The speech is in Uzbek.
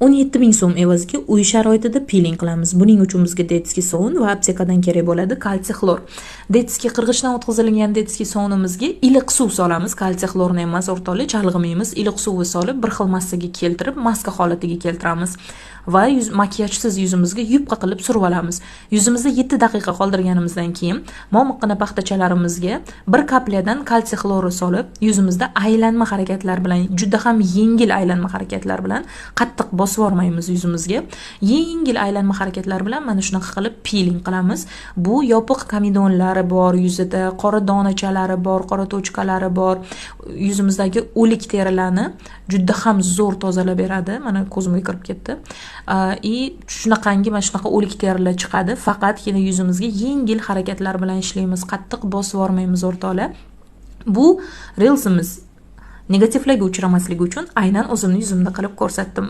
17 ming so'm evaziga uy sharoitida piling qilamiz. Buning uchun bizga detskiy sovun va aptekadan kerak bo'ladi kalsiy xlor. Detskiy qirg'ichdan o'tkazilgan detskiy sovunimizga iliq suv solamiz, kalsiy xlorni emas, o'rtoqli chalg'imaymiz. Iliq suvni solib bir xil massaga keltirib, maska holatiga keltiramiz va makiyajsiz yuzimizga yupqa qilib surib olamiz. Yuzimizda 7 daqiqa qoldirganimizdan keyin momiqqina paxtachalarimizga bir kaplyadan kalsiy xlori solib, yuzimizda aylanma harakatlar bilan, juda ham yengil aylanma harakatlar bilan qattiq bosib yormaymiz yuzimizga. Yengil aylanma harakatlar bilan mana shunaqa qilib piling qilamiz. Bu yopiq komedonlari bor yuzida, qora donachalari bor, qora tochkalari bor, yuzimizdagi o'lik terilarni juda ham zo'r tozalab beradi. Mana ko'zimga kirib ketdi. Shunaqangi mana shunaqa o'lik terilar chiqadi. Faqatgina yuzimizga yengil harakatlar bilan ishlaymiz, qattiq bosib yormaymiz o'rtoqlar. Bu reelsimiz negativlarga uchramasligi uchun aynan o'zimni yuzimda qilib ko'rsatdim.